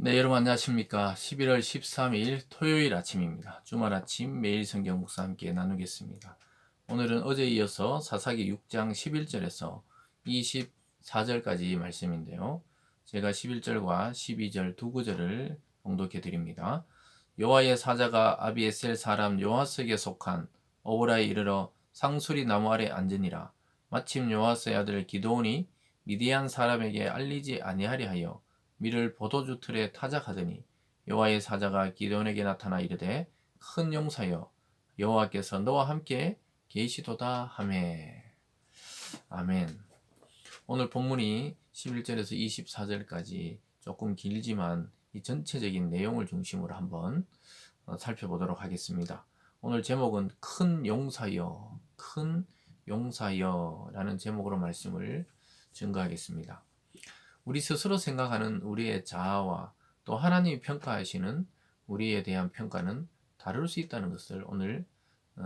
네, 여러분 안녕하십니까? 11월 13일 토요일 아침입니다. 주말 아침 매일 성경 묵상 함께 나누겠습니다. 오늘은 어제에 이어서 사사기 6장 11절에서 24절까지 말씀인데요. 제가 11절과 12절 두 구절을 봉독해 드립니다. 여호와의 사자가 아비에셀 사람 요아스에게 속한 오보라에 이르러 상수리 나무 아래 앉으니라. 마침 요아스의 아들 기드온이 미디안 사람에게 알리지 아니하려 하여 밀을 포도주 틀에 타작하더니 여호와의 사자가 기드온에게 나타나 이르되 큰 용사여 여호와께서 너와 함께 계시도다 하매. 아멘. 오늘 본문이 11절에서 24절까지 조금 길지만 이 전체적인 내용을 중심으로 한번 살펴보도록 하겠습니다. 오늘 제목은 큰 용사여, 큰 용사여 라는 제목으로 말씀을 증거하겠습니다. 우리 스스로 생각하는 우리의 자아와 또 하나님이 평가하시는 우리에 대한 평가는 다를 수 있다는 것을 오늘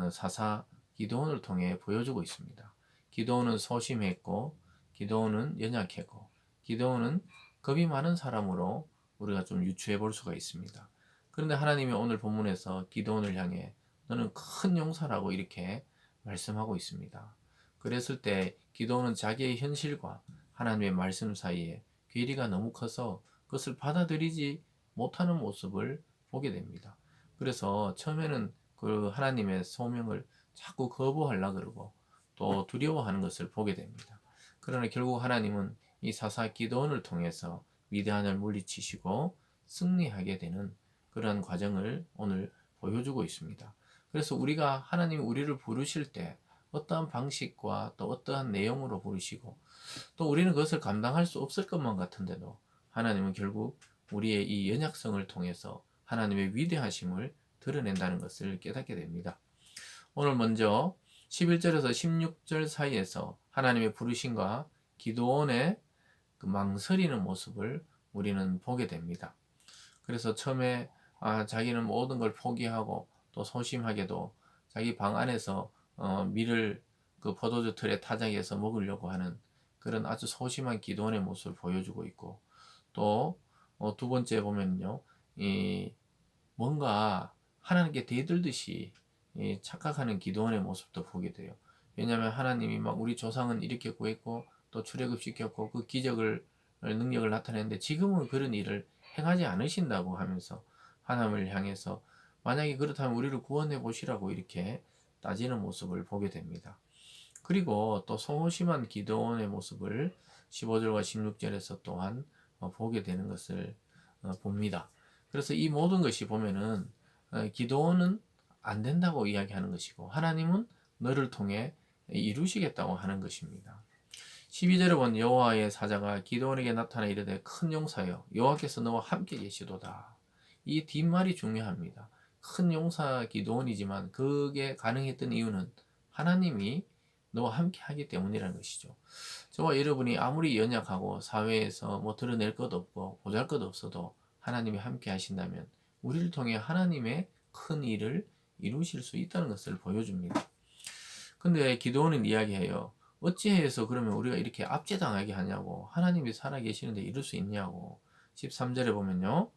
사사 기드온을 통해 보여주고 있습니다. 기드온은 소심했고 기드온은 연약했고 기드온은 겁이 많은 사람으로 우리가 좀 유추해 볼 수가 있습니다. 그런데 하나님이 오늘 본문에서 기드온을 향해 너는 큰 용사라고 이렇게 말씀하고 있습니다. 그랬을 때 기드온은 자기의 현실과 하나님의 말씀 사이에 괴리가 너무 커서 그것을 받아들이지 못하는 모습을 보게 됩니다. 그래서 처음에는 그 하나님의 소명을 자꾸 거부하려고 그러고 또 두려워하는 것을 보게 됩니다. 그러나 결국 하나님은 이 사사 기드온을 통해서 미디안을 물리치시고 승리하게 되는 그런 과정을 오늘 보여주고 있습니다. 그래서 우리가 하나님이 우리를 부르실 때 어떠한 방식과 또 어떠한 내용으로 부르시고 또 우리는 그것을 감당할 수 없을 것만 같은데도 하나님은 결국 우리의 이 연약성을 통해서 하나님의 위대하심을 드러낸다는 것을 깨닫게 됩니다. 오늘 먼저 11절에서 16절 사이에서 하나님의 부르심과 기드온의 그 망설이는 모습을 우리는 보게 됩니다. 그래서 처음에 자기는 모든 걸 포기하고 또 소심하게도 자기 방 안에서 밀을 그 포도주 틀에 타작해서 먹으려고 하는 그런 아주 소심한 기드온의 모습을 보여주고 있고 또 두 번째 보면요, 이 뭔가 하나님께 대들듯이 착각하는 기드온의 모습도 보게 돼요. 왜냐하면 하나님이 막 우리 조상은 이렇게 구했고 또 출애굽시켰고 그 기적을 능력을 나타냈는데 지금은 그런 일을 행하지 않으신다고 하면서 하나님을 향해서 만약에 그렇다면 우리를 구원해 보시라고 이렇게 따지는 모습을 보게 됩니다. 그리고 또 소심한 기드온의 모습을 15절과 16절에서 또한 보게 되는 것을 봅니다. 그래서 이 모든 것이 보면은 기드온은 안 된다고 이야기하는 것이고 하나님은 너를 통해 이루시겠다고 하는 것입니다. 12절에 본 여호와의 사자가 기드온에게 나타나 이르되 큰 용사여 여호와께서 너와 함께 계시도다. 이 뒷말이 중요합니다. 큰 용사 기드온이지만 그게 가능했던 이유는 하나님이 너와 함께 하기 때문이라는 것이죠. 저와 여러분이 아무리 연약하고 사회에서 뭐 드러낼 것 없고 보잘 것 없어도 하나님이 함께 하신다면 우리를 통해 하나님의 큰 일을 이루실 수 있다는 것을 보여줍니다. 근데 기드온은 이야기해요. 어찌해서 그러면 우리가 이렇게 압제당하게 하냐고, 하나님이 살아계시는데 이럴 수 있냐고. 13절에 보면요,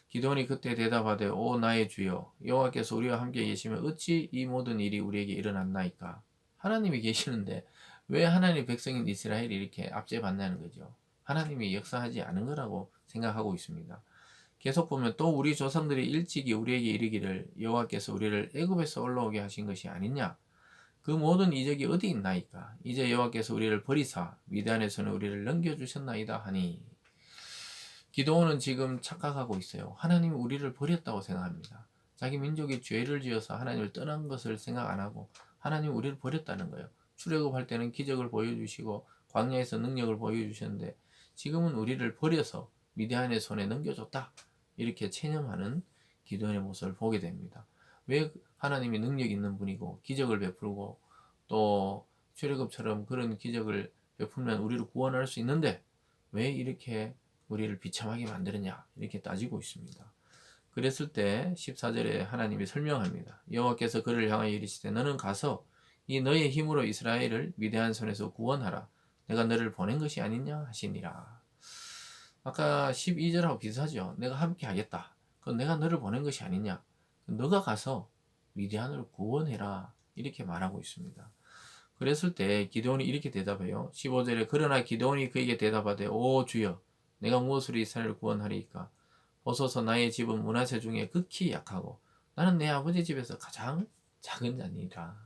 기드온이 그때 대답하되 오 나의 주여 여호와께서 우리와 함께 계시면 어찌 이 모든 일이 우리에게 일어났나이까. 하나님이 계시는데 왜 하나님의 백성인 이스라엘이 이렇게 압제받냐는 거죠. 하나님이 역사하지 않은 거라고 생각하고 있습니다. 계속 보면 또 우리 조상들이 일찍이 우리에게 이르기를 여호와께서 우리를 애굽에서 올라오게 하신 것이 아니냐. 그 모든 이적이 어디 있나이까. 이제 여호와께서 우리를 버리사 미디안의 손에 우리를 넘겨주셨나이다 하니. 기드온은 지금 착각하고 있어요. 하나님이 우리를 버렸다고 생각합니다. 자기 민족이 죄를 지어서 하나님을 떠난 것을 생각 안 하고 하나님이 우리를 버렸다는 거예요. 출애굽할 때는 기적을 보여주시고 광야에서 능력을 보여주셨는데 지금은 우리를 버려서 미디안의 손에 넘겨줬다. 이렇게 체념하는 기드온의 모습을 보게 됩니다. 왜 하나님이 능력 있는 분이고 기적을 베풀고 또 출애굽처럼 그런 기적을 베풀면 우리를 구원할 수 있는데 왜 이렇게 우리를 비참하게 만들었냐 이렇게 따지고 있습니다. 그랬을 때 14절에 하나님이 설명합니다. 여호와께서 그를 향하여 이르시되 너는 가서 이 너의 힘으로 이스라엘을 미디안 손에서 구원하라. 내가 너를 보낸 것이 아니냐 하시니라. 아까 12절하고 비슷하죠. 내가 함께 하겠다. 그건 내가 너를 보낸 것이 아니냐. 너가 가서 미디안을 구원해라. 이렇게 말하고 있습니다. 그랬을 때 기드온이 이렇게 대답해요. 15절에 그러나 기드온이 그에게 대답하되 오 주여 내가 무엇으로 이스라엘을 구원하리이까. 보소서 나의 집은 므낫세 중에 극히 약하고 나는 내 아버지 집에서 가장 작은 자니라.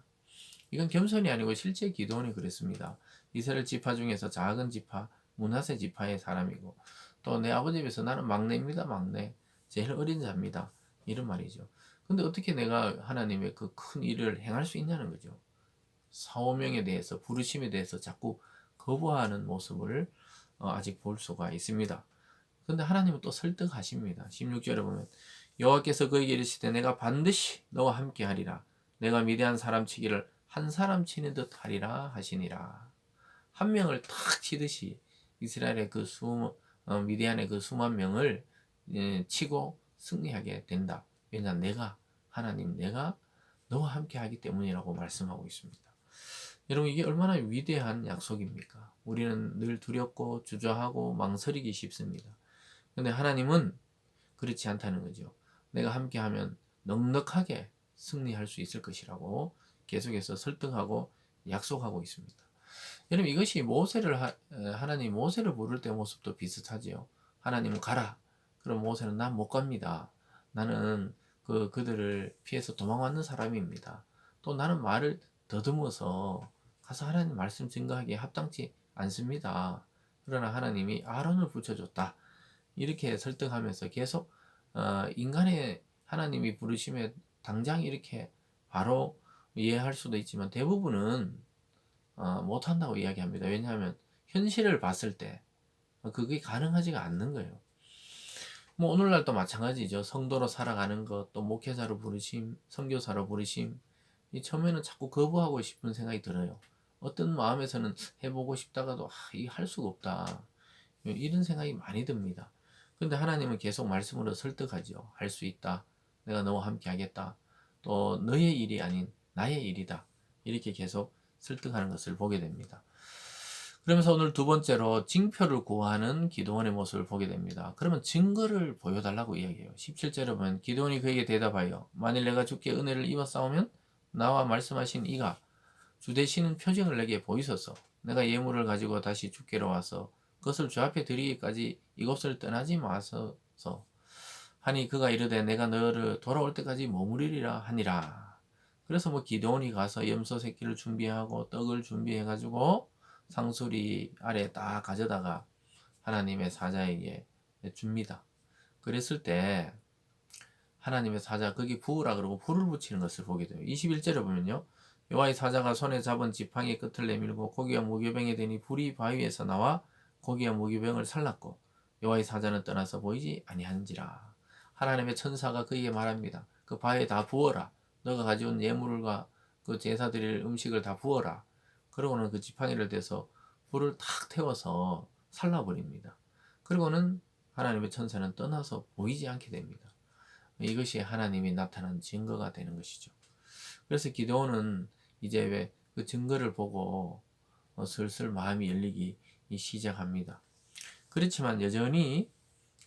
이건 겸손이 아니고 실제 기드온이 그랬습니다. 이스라엘 지파 중에서 작은 지파 므낫세 지파의 사람이고 또 내 아버지 집에서 나는 막내입니다. 막내. 제일 어린 자입니다. 이런 말이죠. 근데 어떻게 내가 하나님의 그 큰 일을 행할 수 있냐는 거죠. 사오명에 대해서 부르심에 대해서 자꾸 거부하는 모습을 아직 볼 수가 있습니다. 근데 하나님은 또 설득하십니다. 16절에 보면 여호와께서 그에게 이르시되 내가 반드시 너와 함께 하리라. 내가 미디안 사람 치기를 한 사람 치는 듯 하리라 하시니라. 한 명을 탁 치듯이 이스라엘의 그 미디안의 그 수만 명을 치고 승리하게 된다. 왜냐 내가 하나님 내가 너와 함께 하기 때문이라고 말씀하고 있습니다. 여러분 이게 얼마나 위대한 약속입니까? 우리는 늘 두렵고 주저하고 망설이기 쉽습니다. 근데 하나님은 그렇지 않다는 거죠. 내가 함께하면 넉넉하게 승리할 수 있을 것이라고 계속해서 설득하고 약속하고 있습니다. 여러분 이것이 하나님 모세를 부를 때 모습도 비슷하지요. 하나님은 가라. 그럼 모세는 난 못 갑니다. 나는 그들을 피해서 도망왔는 사람입니다. 또 나는 말을 더듬어서 가서 하나님 말씀 증거하기에 합당치 않습니다. 그러나 하나님이 아론을 붙여줬다. 이렇게 설득하면서 계속 인간의 하나님이 부르심에 당장 이렇게 바로 이해할 수도 있지만 대부분은 못한다고 이야기합니다. 왜냐하면 현실을 봤을 때 그게 가능하지가 않는 거예요. 뭐 오늘날도 마찬가지죠. 성도로 살아가는 것, 또 목회자로 부르심, 선교사로 부르심. 이 처음에는 자꾸 거부하고 싶은 생각이 들어요. 어떤 마음에서는 해보고 싶다가도 이게 할 수가 없다. 이런 생각이 많이 듭니다. 근데 하나님은 계속 말씀으로 설득하죠. 할 수 있다. 내가 너와 함께 하겠다. 또 너의 일이 아닌 나의 일이다. 이렇게 계속 설득하는 것을 보게 됩니다. 그러면서 오늘 두 번째로 징표를 구하는 기드온의 모습을 보게 됩니다. 그러면 증거를 보여달라고 이야기해요. 17절에 보면 기드온이 그에게 대답하여 만일 내가 주께 은혜를 입어 싸우면 나와 말씀하신 이가 주 되시는 표징을 내게 보이소서. 내가 예물을 가지고 다시 주께로 와서 그것을 주 앞에 드리기까지 이곳을 떠나지 마소서 하니 그가 이르되 내가 너를 돌아올 때까지 머무르리라 하니라. 그래서 뭐 기드온이 가서 염소 새끼를 준비하고 떡을 준비해 가지고 상수리 아래 딱 가져다가 하나님의 사자에게 줍니다. 그랬을 때 하나님의 사자 거기 부으라 그러고 불을 붙이는 것을 보게 돼요. 21절에 보면요. 여호와의 사자가 손에 잡은 지팡이 끝을 내밀고 고기와 무교병에 대니 불이 바위에서 나와 고기와 무교병을 살랐고 여호와의 사자는 떠나서 보이지 아니한지라. 하나님의 천사가 그에게 말합니다. 그 바위에 다 부어라. 너가 가져온 예물과 그 제사 드릴 음식을 다 부어라. 그러고는 그 지팡이를 대서 불을 탁 태워서 살라버립니다. 그리고는 하나님의 천사는 떠나서 보이지 않게 됩니다. 이것이 하나님이 나타난 증거가 되는 것이죠. 그래서 기드온은 이제 왜 그 증거를 보고 슬슬 마음이 열리기 시작합니다. 그렇지만 여전히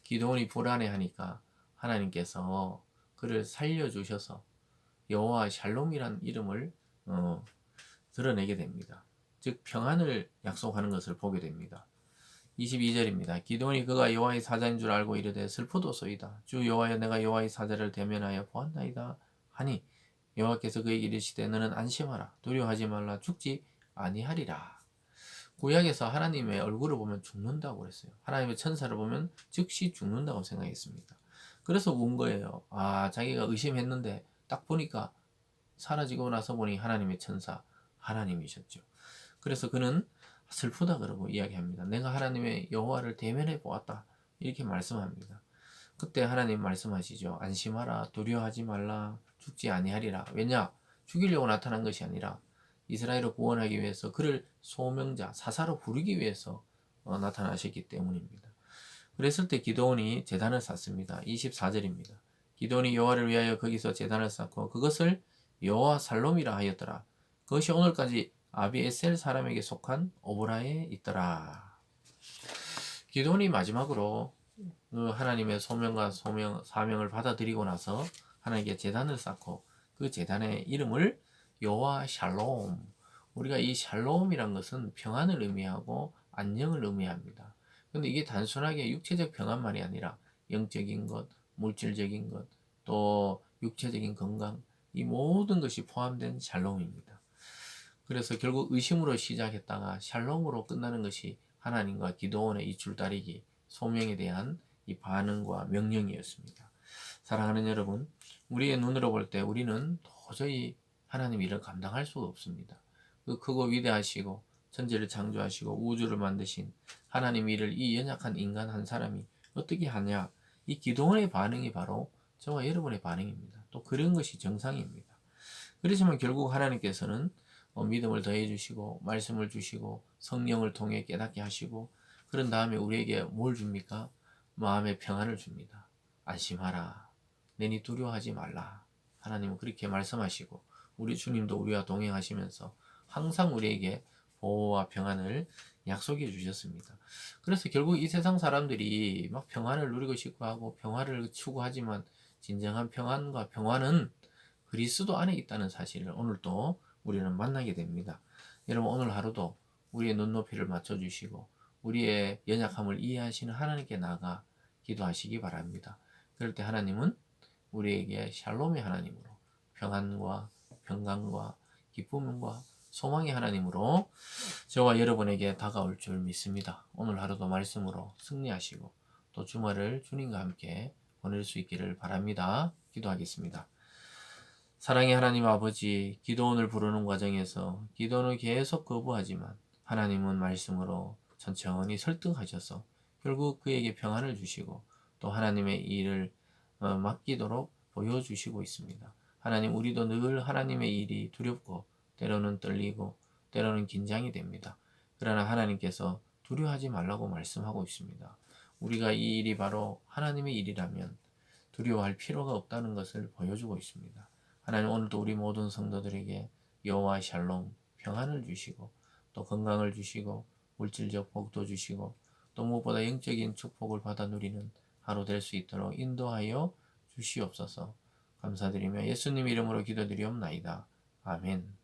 기드온이 불안해하니까 하나님께서 그를 살려주셔서 여호와 샬롬이란 이름을 드러내게 됩니다. 즉 평안을 약속하는 것을 보게 됩니다. 22절입니다. 기드온이 그가 여호와의 사자인 줄 알고 이르되 슬프도소이다. 주 여호와여 내가 여호와의 사자를 대면하여 보았나이다 하니 여호와께서 그에게 이르시되 너는 안심하라. 두려워하지 말라. 죽지 아니하리라. 구약에서 하나님의 얼굴을 보면 죽는다고 그랬어요. 하나님의 천사를 보면 즉시 죽는다고 생각했습니다. 그래서 운 거예요. 자기가 의심했는데 딱 보니까 사라지고 나서 보니 하나님의 천사 하나님이셨죠. 그래서 그는 슬프다 그러고 이야기합니다. 내가 하나님의 여호와를 대면해 보았다. 이렇게 말씀합니다. 그때 하나님 말씀하시죠. 안심하라. 두려워하지 말라. 죽지 아니하리라. 왜냐? 죽이려고 나타난 것이 아니라 이스라엘을 구원하기 위해서 그를 소명자, 사사로 부르기 위해서 나타나셨기 때문입니다. 그랬을 때 기드온이 제단을 쌓습니다. 24절입니다. 기드온이 여호와를 위하여 거기서 제단을 쌓고 그것을 여호와 살롬이라 하였더라. 그것이 오늘까지 아비에셀 사람에게 속한 오브라에 있더라. 기도원이 마지막으로 그 하나님의 소명과 사명을 받아들이고 나서 하나님께 제단을 쌓고 그 제단의 이름을 여호와 샬롬, 우리가 이 샬롬이란 것은 평안을 의미하고 안녕을 의미합니다. 근데 이게 단순하게 육체적 평안만이 아니라 영적인 것, 물질적인 것, 또 육체적인 건강, 이 모든 것이 포함된 샬롬입니다. 그래서 결국 의심으로 시작했다가 샬롬으로 끝나는 것이 하나님과 기도원의 이 줄다리기, 소명에 대한 이 반응과 명령이었습니다. 사랑하는 여러분, 우리의 눈으로 볼 때 우리는 도저히 하나님 일을 감당할 수가 없습니다. 그 크고 위대하시고 천지를 창조하시고 우주를 만드신 하나님 일을 이 연약한 인간 한 사람이 어떻게 하냐? 이 기도원의 반응이 바로 저와 여러분의 반응입니다. 또 그런 것이 정상입니다. 그렇지만 결국 하나님께서는 믿음을 더해 주시고 말씀을 주시고 성령을 통해 깨닫게 하시고 그런 다음에 우리에게 뭘 줍니까? 마음의 평안을 줍니다. 안심하라. 내니 두려워하지 말라. 하나님은 그렇게 말씀하시고 우리 주님도 우리와 동행하시면서 항상 우리에게 보호와 평안을 약속해 주셨습니다. 그래서 결국 이 세상 사람들이 막 평안을 누리고 싶어 하고 평화를 추구하지만 진정한 평안과 평화는 그리스도 안에 있다는 사실을 오늘 또 우리는 만나게 됩니다. 여러분 오늘 하루도 우리의 눈높이를 맞춰주시고 우리의 연약함을 이해하시는 하나님께 나가 기도하시기 바랍니다. 그럴 때 하나님은 우리에게 샬롬의 하나님으로 평안과 평강과 기쁨과 소망의 하나님으로 저와 여러분에게 다가올 줄 믿습니다. 오늘 하루도 말씀으로 승리하시고 또 주말을 주님과 함께 보낼 수 있기를 바랍니다. 기도하겠습니다. 사랑의 하나님 아버지, 기도원을 부르는 과정에서 기도는 계속 거부하지만 하나님은 말씀으로 천천히 설득하셔서 결국 그에게 평안을 주시고 또 하나님의 일을 맡기도록 보여주시고 있습니다. 하나님, 우리도 늘 하나님의 일이 두렵고 때로는 떨리고 때로는 긴장이 됩니다. 그러나 하나님께서 두려워하지 말라고 말씀하고 있습니다. 우리가 이 일이 바로 하나님의 일이라면 두려워할 필요가 없다는 것을 보여주고 있습니다. 하나님, 오늘도 우리 모든 성도들에게 여호와 샬롬 평안을 주시고 또 건강을 주시고 물질적 복도 주시고 또 무엇보다 영적인 축복을 받아 누리는 하루 될 수 있도록 인도하여 주시옵소서. 감사드리며 예수님 이름으로 기도드리옵나이다. 아멘.